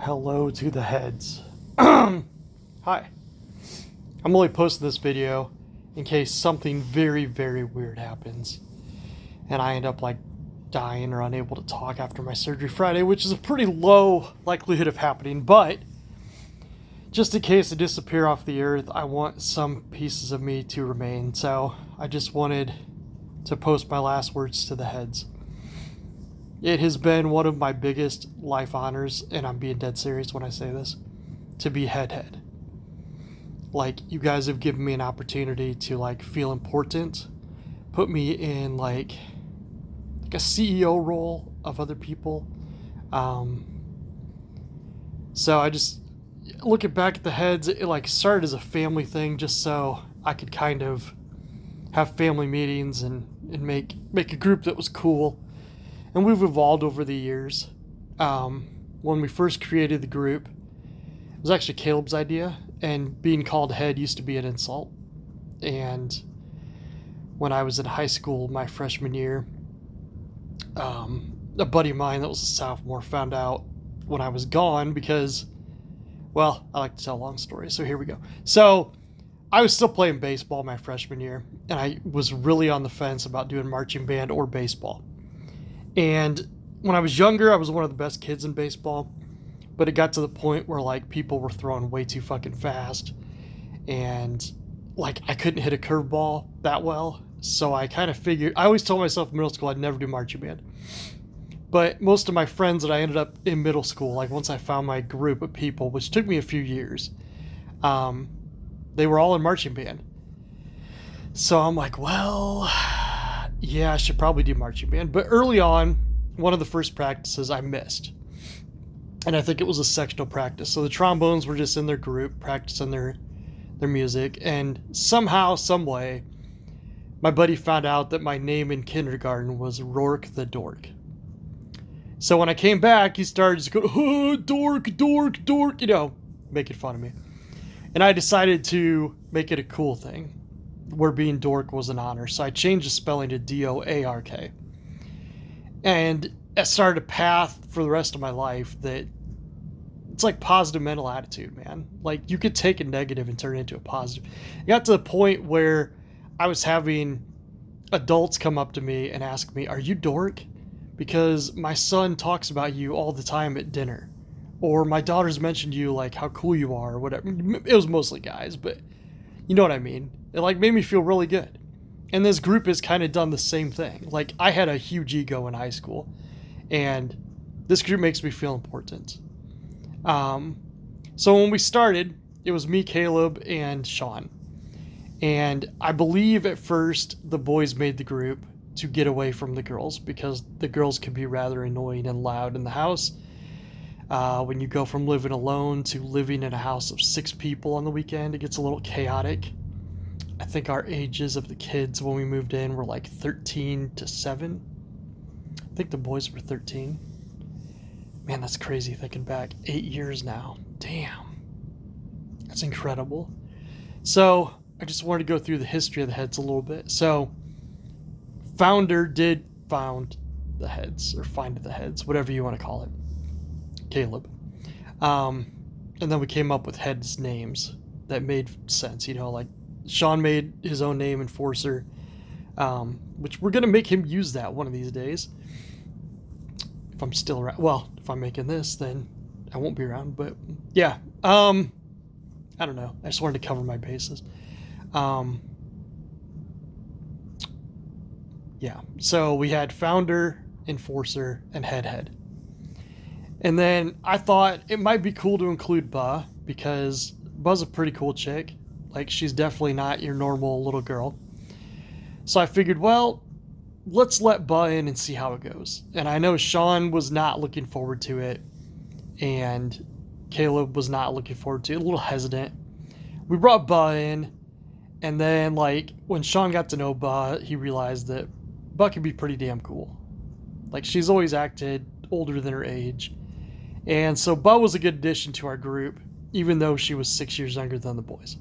Hello to the heads. Hi. I'm only posting this video in case something very, very weird happens and I end up like dying or unable to talk after my surgery Friday, which is a pretty low likelihood of happening, but just in case I disappear off the earth, I want some pieces of me to remain. So I just wanted to post my last words to the heads. It has been one of my biggest life honors, and I'm being dead serious when I say this, to be head. Like, you guys have given me an opportunity to like feel important, put me in like a CEO role of other people. So I just looking back at the heads, it like started as a family thing, just so I could kind of have family meetings and make a group that was cool. And we've evolved over the years. When we first created the group, it was actually Caleb's idea, and being called head used to be an insult. And when I was in high school, my freshman year, a buddy of mine that was a sophomore found out when I was gone because, well, I like to tell long stories, so here we go. So I was still playing baseball my freshman year, and I was really on the fence about doing marching band or baseball. And when I was younger, I was one of the best kids in baseball, but it got to the point where like people were throwing way too fucking fast, and like I couldn't hit a curveball that well. So I kind of figured, I always told myself in middle school I'd never do marching band. But most of my friends that I ended up in middle school, like once I found my group of people, which took me a few years, they were all in marching band. So I'm like, well, yeah, I should probably do marching band. But early on, one of the first practices I missed. And I think it was a sectional practice. So the trombones were just in their group, practicing their music. And somehow, some way, my buddy found out that my name in kindergarten was Rourke the Dork. So when I came back, he started just going, oh, dork, dork, dork, making fun of me. And I decided to make it a cool thing, where being dork was an honor. So I changed the spelling to D-O-A-R-K. And it started a path for the rest of my life that it's like positive mental attitude, man. Like you could take a negative and turn it into a positive. It got to the point where I was having adults come up to me and ask me, are you dork? Because my son talks about you all the time at dinner. Or my daughter's mentioned you, like how cool you are or whatever. It was mostly guys, but you know what I mean? It like made me feel really good. And this group has kind of done the same thing. Like I had a huge ego in high school, and this group makes me feel important. So when we started, it was me, Caleb, and Sean. And I believe at first the boys made the group to get away from the girls because the girls can be rather annoying and loud in the house. When you go from living alone to living in a house of 6 people on the weekend, it gets a little chaotic. I think our ages of the kids when we moved in were like 13 to 7. I think the boys were 13. Man, that's crazy thinking back. 8 years now. Damn. That's incredible. So I just wanted to go through the history of the Headz a little bit. So founder did found the Headz, or find the Headz, whatever you want to call it. Caleb. And then we came up with Headz names that made sense, like Sean made his own name, Enforcer, which we're going to make him use that one of these days. If I'm still around. Well, if I'm making this, then I won't be around. But yeah, I don't know. I just wanted to cover my bases. Yeah, so we had Founder, Enforcer, and Head. And then I thought it might be cool to include Ba, because Ba's a pretty cool chick. Like, she's definitely not your normal little girl. So I figured, well, let's let Ba in and see how it goes. And I know Sean was not looking forward to it, and Caleb was not looking forward to it, a little hesitant. We brought Ba in, and then, like, when Sean got to know Ba, he realized that Ba could be pretty damn cool. Like, she's always acted older than her age. And so Ba was a good addition to our group, even though she was 6 years younger than the boys.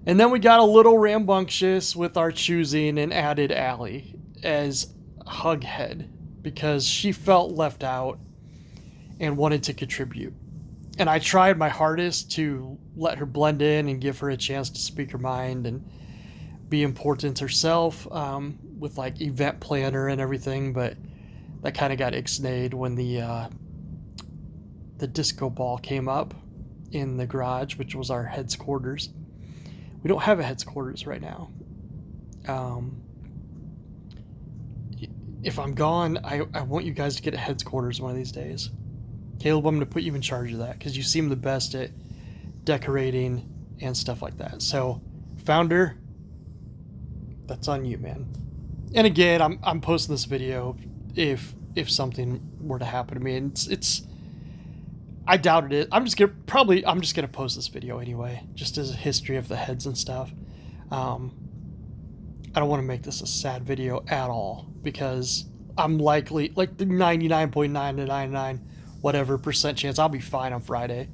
And then we got a little rambunctious with our choosing and added Allie as Hughead because she felt left out and wanted to contribute. And I tried my hardest to let her blend in and give her a chance to speak her mind and be important herself, with like event planner and everything, but that kind of got ixnayed when the disco ball came up in the garage, which was our Headz quarters. We don't have a Headz quarters right now. If I'm gone, I want you guys to get a Headz quarters one of these days. Caleb, I'm going to put you in charge of that because you seem the best at decorating and stuff like that. So, founder, that's on you, man. And again, I'm posting this video if something were to happen to me, and it's I doubted it. I'm just gonna post this video anyway, just as a history of the Headz and stuff. I don't want to make this a sad video at all because I'm likely, like the 99.999 whatever percent chance I'll be fine on Friday.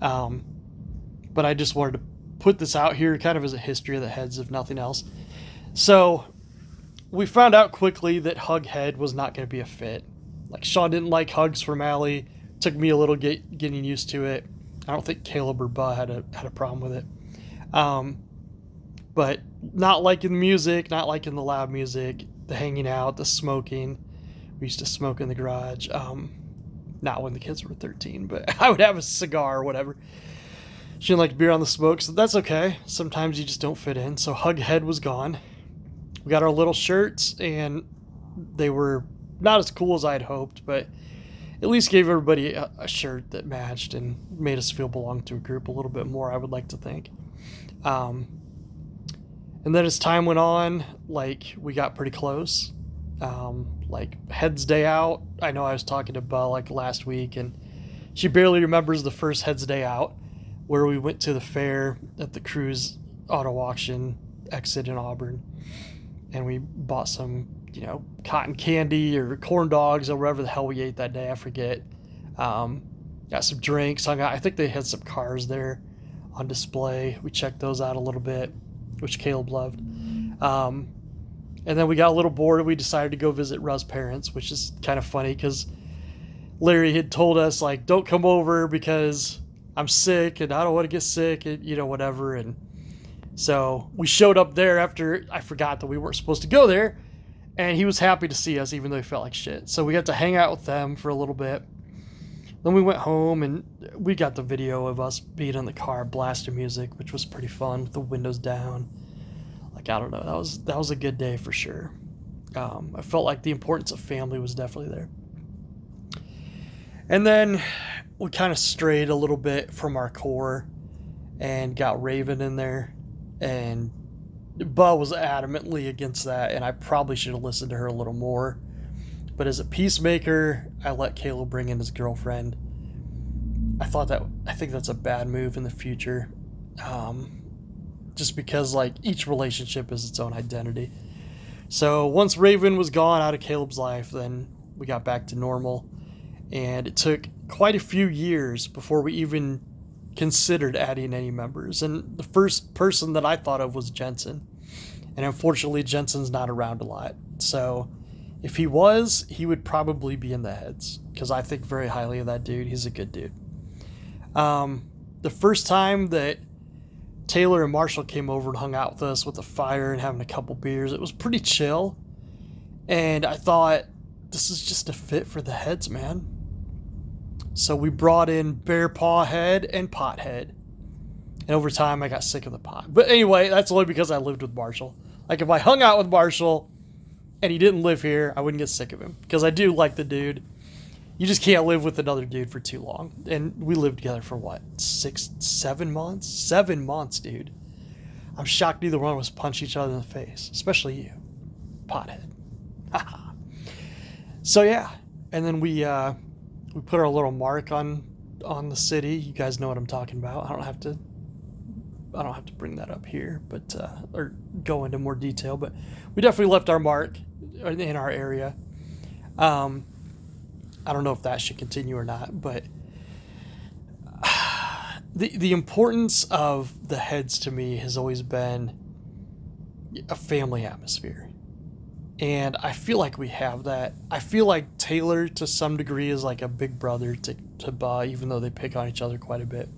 But I just wanted to put this out here kind of as a history of the Headz, if nothing else. So we found out quickly that Hughead was not going to be a fit. Like, Sean didn't like hugs from Allie. Took me a little getting used to it. I don't think Caleb or Bud had a problem with it. But not liking the music, not liking the loud music, the hanging out, the smoking. We used to smoke in the garage. Not when the kids were 13, but I would have a cigar or whatever. She didn't like to be around the smoke, so that's okay. Sometimes you just don't fit in. So Hughead was gone. We got our little shirts, and they were not as cool as I had hoped, but at least gave everybody a shirt that matched and made us feel belong to a group a little bit more, I would like to think. And then as time went on, like, we got pretty close. Like, Headz Day Out, I know I was talking to Belle like last week, and she barely remembers the first Headz Day Out, where we went to the fair at the Cruise Auto Auction exit in Auburn, and we bought some, cotton candy or corn dogs or whatever the hell we ate that day, I forget. Got some drinks, hung out. I think they had some cars there on display. We checked those out a little bit, which Caleb loved. And then we got a little bored and we decided to go visit Russ' parents, which is kind of funny because Larry had told us, like, don't come over because I'm sick and I don't want to get sick and, whatever. And so we showed up there after I forgot that we weren't supposed to go there. And he was happy to see us, even though he felt like shit. So we got to hang out with them for a little bit. Then we went home and we got the video of us being in the car blasting music, which was pretty fun with the windows down. Like, I don't know, that was a good day for sure. I felt like the importance of family was definitely there. And then we kind of strayed a little bit from our core and got Raven in there, and Bud was adamantly against that, and I probably should have listened to her a little more. But as a peacemaker, I let Caleb bring in his girlfriend. I think that's a bad move in the future. Just because, like, each relationship is its own identity. So once Raven was gone out of Caleb's life, then we got back to normal. And it took quite a few years before we even considered adding any members. And the first person that I thought of was Jensen. And unfortunately, Jensen's not around a lot. So if he was, he would probably be in the Headz, because I think very highly of that dude. He's a good dude. The first time that Taylor and Marshall came over and hung out with us with a fire and having a couple beers, it was pretty chill. And I thought, this is just a fit for the Headz, man. So we brought in Bear Paw Head and Pothead. And over time, I got sick of the pot. But anyway, that's only because I lived with Marshall. Like, if I hung out with Marshall and he didn't live here, I wouldn't get sick of him. Because I do like the dude. You just can't live with another dude for too long. And we lived together for what? 7 months? 7 months, dude. I'm shocked neither one of us punched each other in the face. Especially you, Pothead. So yeah. And then we put our little mark on the city. You guys know what I'm talking about. I don't have to bring that up here, but or go into more detail. But we definitely left our mark in our area. I don't know if that should continue or not, but the importance of the Headz to me has always been a family atmosphere. And I feel like we have that. I feel like Taylor, to some degree, is like a big brother to Ba, even though they pick on each other quite a bit.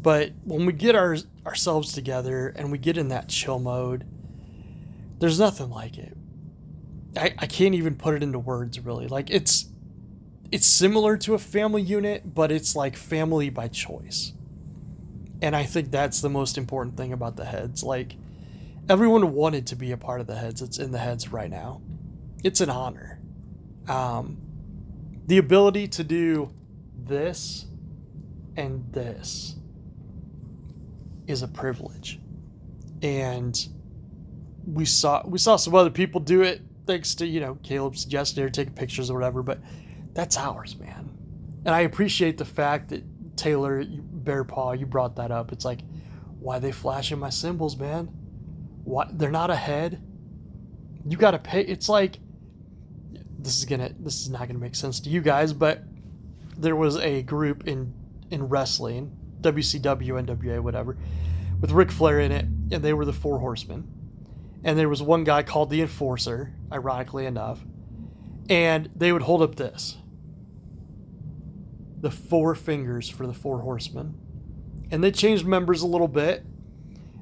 But when we get ourselves together and we get in that chill mode, there's nothing like it. I can't even put it into words, really. Like, it's similar to a family unit, but it's like family by choice. And I think that's the most important thing about the Headz. Like, everyone wanted to be a part of the Headz. It's in the Headz right now. It's an honor. The ability to do this and this is a privilege. And we saw some other people do it thanks to, Caleb suggested or taking pictures or whatever, but that's ours, man. And I appreciate the fact that Taylor, Bear Paw, you brought that up. It's like, why are they flashing my symbols, man? Why they're not ahead? You gotta pay. It's like, this is not gonna make sense to you guys, but there was a group in wrestling, WCW, NWA, whatever, with Ric Flair in it, and they were the Four Horsemen. And there was one guy called the Enforcer, ironically enough, and they would hold up this. The 4 fingers for the Four Horsemen. And they changed members a little bit,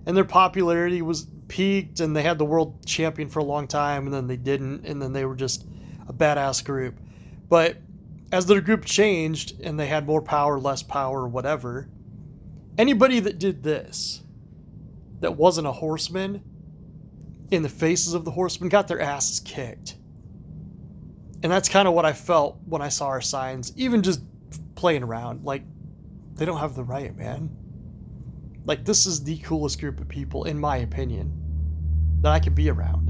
and their popularity was peaked, and they had the world champion for a long time, and then they didn't, and then they were just a badass group. But as their group changed, and they had more power, less power, whatever, anybody that did this, that wasn't a horseman, in the faces of the horsemen, got their asses kicked. And that's kind of what I felt when I saw our signs, even just playing around. Like, they don't have the right, man. Like, this is the coolest group of people, in my opinion, that I could be around.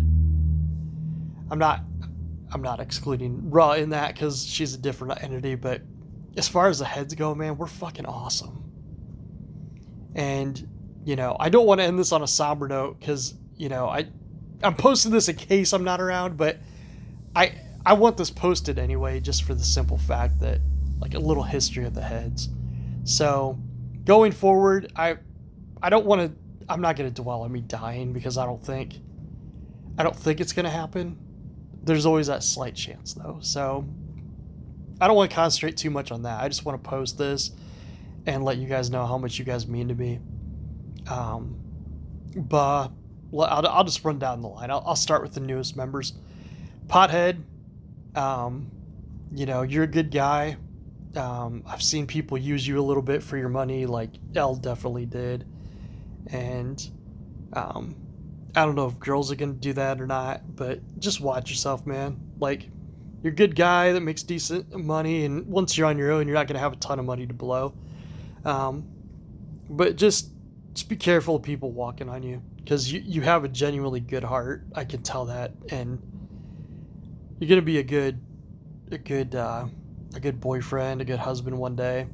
I'm not excluding Ra in that because she's a different entity, but as far as the Headz go, man, we're fucking awesome. And, I don't want to end this on a somber note because, I'm posting this in case I'm not around, but I want this posted anyway, just for the simple fact that, like, a little history of the Headz. So, going forward, I'm not going to dwell on me dying because I don't think it's going to happen. There's always that slight chance, though. So, I don't want to concentrate too much on that. I just want to post this and let you guys know how much you guys mean to me. But I'll just run down the line. I'll start with the newest members. Pothead, you're a good guy. I've seen people use you a little bit for your money, like Elle definitely did. And I don't know if girls are going to do that or not, but just watch yourself, man. Like, you're a good guy that makes decent money, and once you're on your own, you're not going to have a ton of money to blow. But just be careful of people walking on you, because you have a genuinely good heart. I can tell that, and you're going to be a good boyfriend, a good husband one day.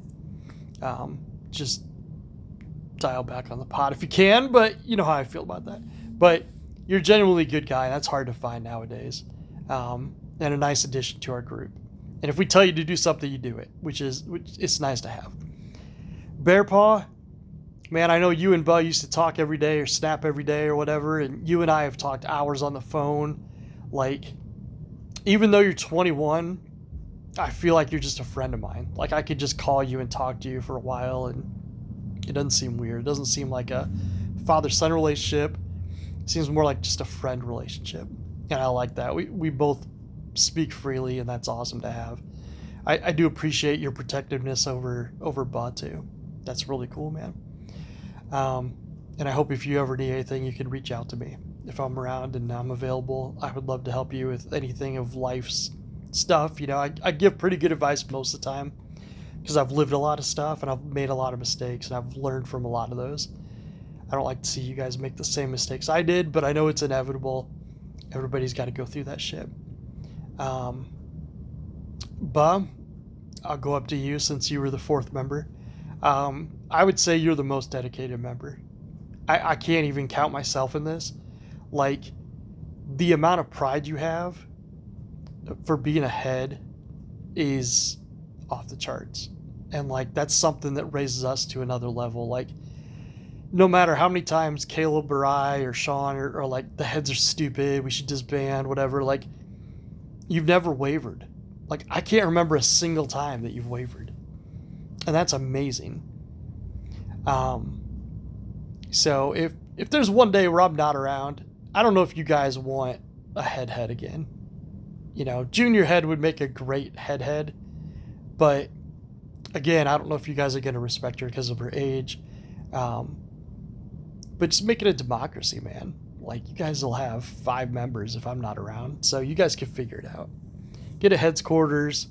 Just dial back on the pot if you can, but you know how I feel about that. But you're a genuinely good guy. That's hard to find nowadays. And a nice addition to our group. And if we tell you to do something, you do it, which it's nice to have. Bear Paw, man, I know you and Bud used to talk every day or snap every day or whatever, and you and I have talked hours on the phone. Like, even though you're 21, I feel like you're just a friend of mine. Like, I could just call you and talk to you for a while, and it doesn't seem weird. It doesn't seem like a father-son relationship. It seems more like just a friend relationship. And I like that. We both speak freely, and that's awesome to have. I do appreciate your protectiveness over Bud, too. That's really cool, man. And I hope if you ever need anything, you can reach out to me. If I'm around and I'm available, I would love to help you with anything of life's stuff. I give pretty good advice most of the time because I've lived a lot of stuff and I've made a lot of mistakes and I've learned from a lot of those. I don't like to see you guys make the same mistakes I did, but I know it's inevitable. Everybody's got to go through that shit. Bub, I'll go up to you since you were the 4th member. I would say you're the most dedicated member. I can't even count myself in this. Like, the amount of pride you have for being ahead is off the charts. And, like, that's something that raises us to another level. Like, no matter how many times Caleb or I or Sean or like, the Headz are stupid, we should disband, whatever, like, you've never wavered. Like, I can't remember a single time that you've wavered. and that's amazing. So if there's one day where I'm not around, I don't know if you guys want a head again. You know, Junior Head would make a great head, but again, I don't know if you guys are going to respect her because of her age. But just make it a democracy, man. Like, you guys will have 5 members if I'm not around, so you guys can figure it out. Get a Headz quarters,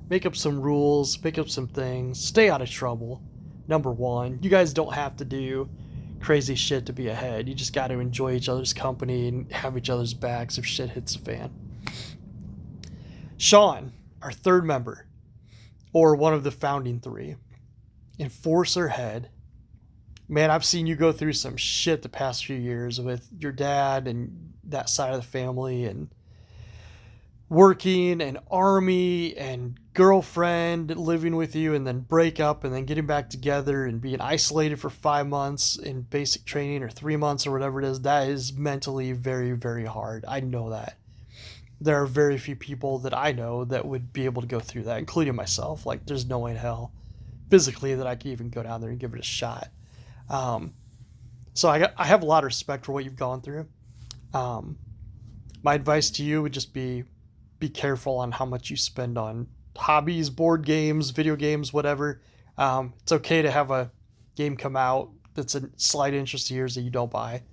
make up some rules, make up some things, stay out of trouble. Number 1, you guys don't have to do crazy shit to be a head. You just got to enjoy each other's company and have each other's backs if shit hits the fan. Sean, our 3rd member, or one of the founding 3, Enforcer Head. Man, I've seen you go through some shit the past few years with your dad and that side of the family, and working and army and girlfriend living with you, and then break up and then getting back together and being isolated for 5 months in basic training, or 3 months, or whatever it is. That is mentally very, very hard. I know that. There are very few people that I know that would be able to go through that, including myself. Like, there's no way in hell physically that I could even go down there and give it a shot. So I have a lot of respect for what you've gone through. My advice to you would just be careful on how much you spend on hobbies, board games, video games, whatever. It's okay to have a game come out that's a slight interest to yours that you don't buy,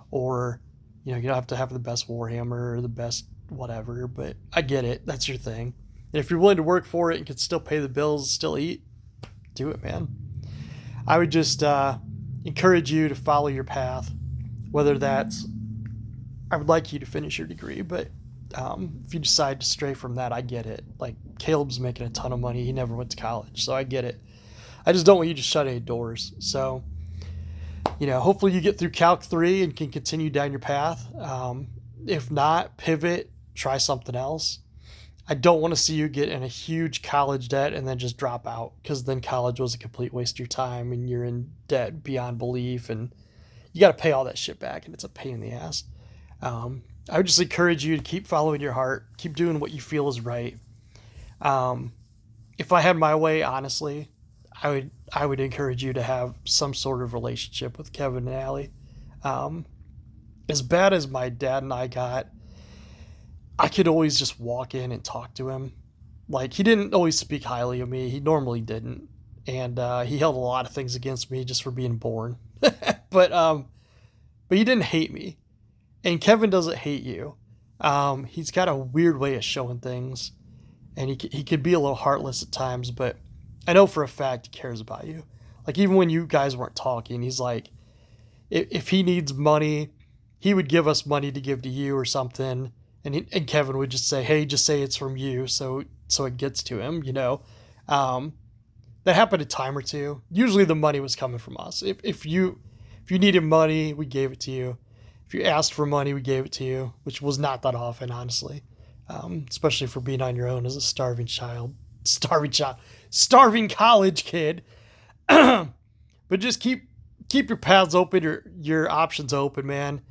or, you know, you don't have to have the best Warhammer or the best whatever, but I get it. That's your thing. And if you're willing to work for it and can still pay the bills, still eat, do it, man. I would just encourage you to follow your path, whether that's, I would like you to finish your degree, but if you decide to stray from that, I get it. Like, Caleb's making a ton of money. He never went to college, so I get it. I just don't want you to shut any doors. So, you know, hopefully you get through Calc 3 and can continue down your path. If not, pivot, try something else. I don't want to see you get in a huge college debt and then just drop out, because then college was a complete waste of your time and you're in debt beyond belief, and you got to pay all that shit back, and it's a pain in the ass. I would just encourage you to keep following your heart, keep doing what you feel is right. If I had my way, honestly, I would encourage you to have some sort of relationship with Kevin and Allie. As bad as my dad and I got, I could always just walk in and talk to him. Like, he didn't always speak highly of me. He normally didn't. And he held a lot of things against me just for being born. But he didn't hate me. And Kevin doesn't hate you. He's got a weird way of showing things. And he can be a little heartless at times, but I know for a fact he cares about you. Like, even when you guys weren't talking, he's like, if he needs money, he would give us money to give to you or something. And Kevin would just say, hey, just say it's from you, so it gets to him, you know. That happened a time or two. Usually the money was coming from us. If you needed money, we gave it to you. If you asked for money, we gave it to you, which was not that often, honestly. Especially for being on your own as a starving college kid. But just keep your paths open, your options open, man.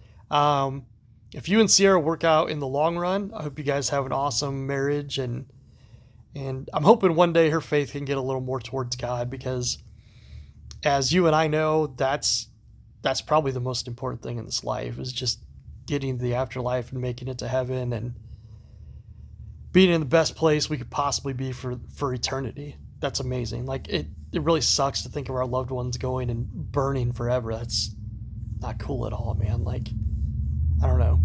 If you and Sierra work out in the long run, I hope you guys have an awesome marriage, and I'm hoping one day her faith can get a little more towards God, because as you and I know, that's probably the most important thing in this life, is just getting to the afterlife and making it to heaven and being in the best place we could possibly be for eternity. That's amazing. Like, it really sucks to think of our loved ones going and burning forever. That's not cool at all, man. Like, I don't know.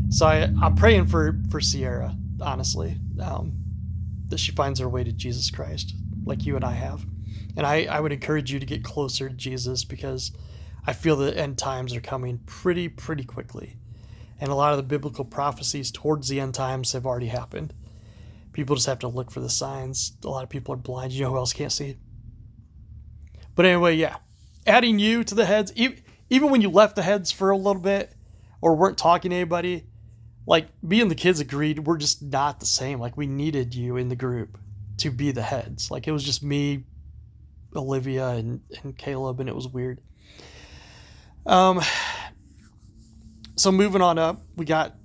So I'm praying for Sierra, honestly, that she finds her way to Jesus Christ, like you and I have. And I would encourage you to get closer to Jesus, because I feel the end times are coming pretty quickly. And a lot of the biblical prophecies towards the end times have already happened. People just have to look for the signs. A lot of people are blind. You know who else can't see? But anyway, yeah. Adding you to the Headz, even when you left the Headz for a little bit or weren't talking to anybody, like, me and the kids agreed we're just not the same. Like, we needed you in the group to be the Headz. Like, it was just me, Olivia, and Caleb, and it was weird. So moving on up, we got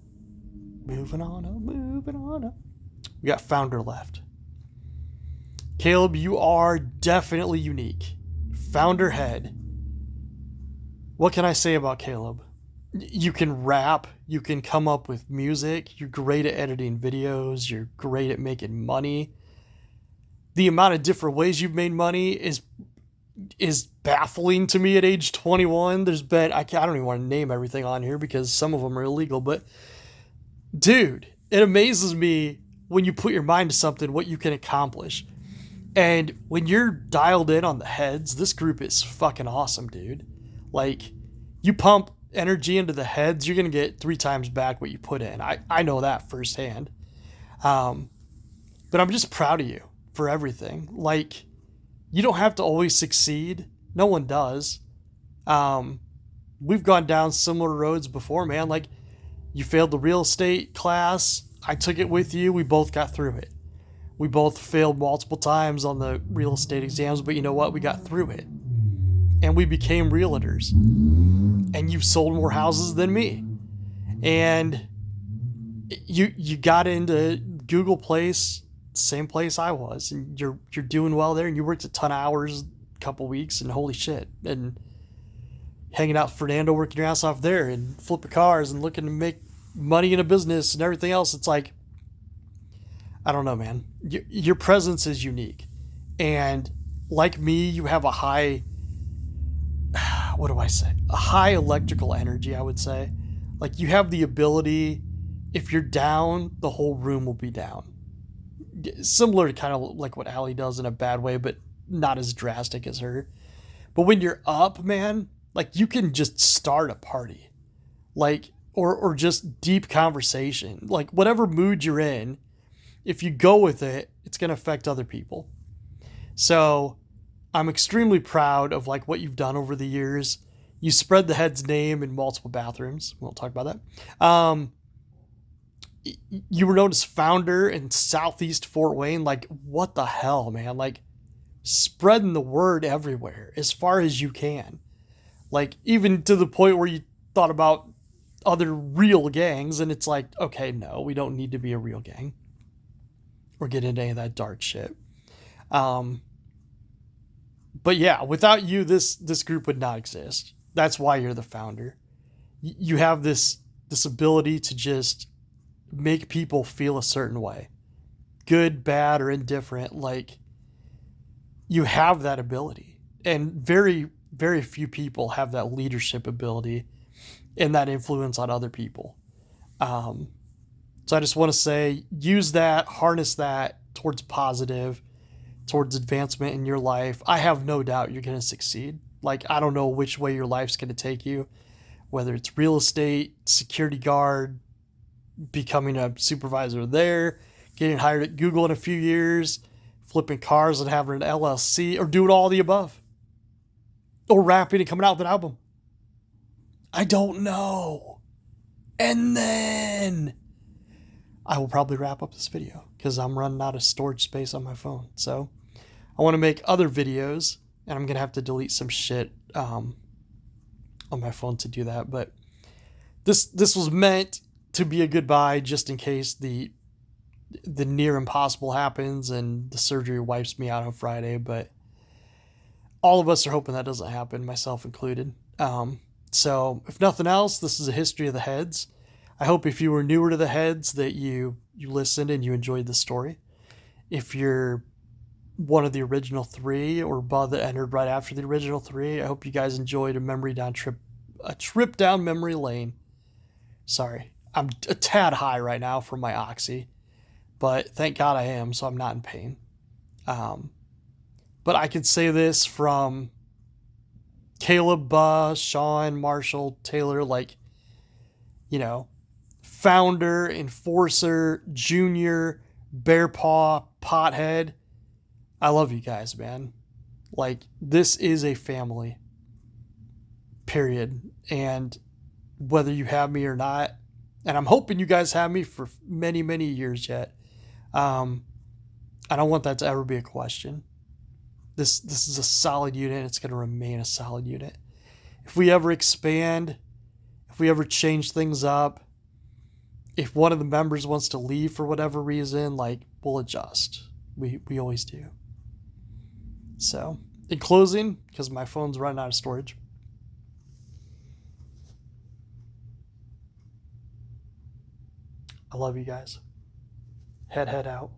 founder left. Caleb, you are definitely unique. Founder Head. What can I say about Caleb? You can rap, you can come up with music, you're great at editing videos, you're great at making money. The amount of different ways you've made money is baffling to me at age 21. There's been, I don't even want to name everything on here because some of them are illegal, but dude, it amazes me when you put your mind to something, what you can accomplish. And when you're dialed in on the Headz, this group is fucking awesome, dude. Like, you pump energy into the Headz, you're going to get 3 times back what you put in. I know that firsthand. But I'm just proud of you for everything. Like, you don't have to always succeed. No one does. We've gone down similar roads before, man. Like, you failed the real estate class. I took it with you. We both got through it. We both failed multiple times on the real estate exams, but you know what? We got through it. And we became realtors. And you've sold more houses than me. And you got into Google Place, same place I was, and you're doing well there, and you worked a ton of hours, a couple weeks, and holy shit. And hanging out with Fernando, working your ass off there, and flipping cars, and looking to make money in a business and everything else. It's like, I don't know, man. Your presence is unique. And like me, you have a high, what do I say? A high electrical energy, I would say. Like, you have the ability, if you're down, the whole room will be down. Similar to kind of like what Allie does in a bad way, but not as drastic as her. But when you're up, man, like, you can just start a party. Like, or just deep conversation. Like, whatever mood you're in, if you go with it, it's going to affect other people. So I'm extremely proud of like what you've done over the years. You spread the Headz name in multiple bathrooms. We won't talk about that. You were known as founder in Southeast Fort Wayne. Like, what the hell, man? Like, spreading the word everywhere as far as you can. Like, even to the point where you thought about other real gangs, and it's like, okay, no, we don't need to be a real gang or get into any of that dark shit. But yeah, without you, this group would not exist. That's why you're the founder. You have this ability to just make people feel a certain way, good, bad, or indifferent. Like, you have that ability, and very, very few people have that leadership ability and that influence on other people. So I just want to say, use that, harness that towards positive, towards advancement in your life. I have no doubt you're going to succeed. Like, I don't know which way your life's going to take you, whether it's real estate, security guard, becoming a supervisor there, getting hired at Google in a few years, flipping cars and having an LLC, or doing all the above, or rapping and coming out with an album. I don't know. And then I will probably wrap up this video because I'm running out of storage space on my phone. So I want to make other videos, and I'm going to have to delete some shit on my phone to do that. But this was meant to be a goodbye, just in case the near impossible happens and the surgery wipes me out on Friday. But all of us are hoping that doesn't happen, myself included. So if nothing else, this is a history of the Headz. I hope if you were newer to the Headz that you listened and you enjoyed the story. If you're one of the original 3 or Bud that entered right after the original 3, I hope you guys enjoyed a trip down memory lane. Sorry, I'm a tad high right now from my oxy, but thank God I am, so I'm not in pain. But I could say this from Caleb, Sean, Marshall, Taylor, like, you know, founder, enforcer, junior, bear paw, pothead. I love you guys, man. Like, this is a family, period. And whether you have me or not, and I'm hoping you guys have me for many, many years yet, I don't want that to ever be a question. This is a solid unit. It's going to remain a solid unit. If we ever expand, if we ever change things up, if one of the members wants to leave for whatever reason, like, we'll adjust. We always do. So, in closing, because my phone's running out of storage, I love you guys. Head out.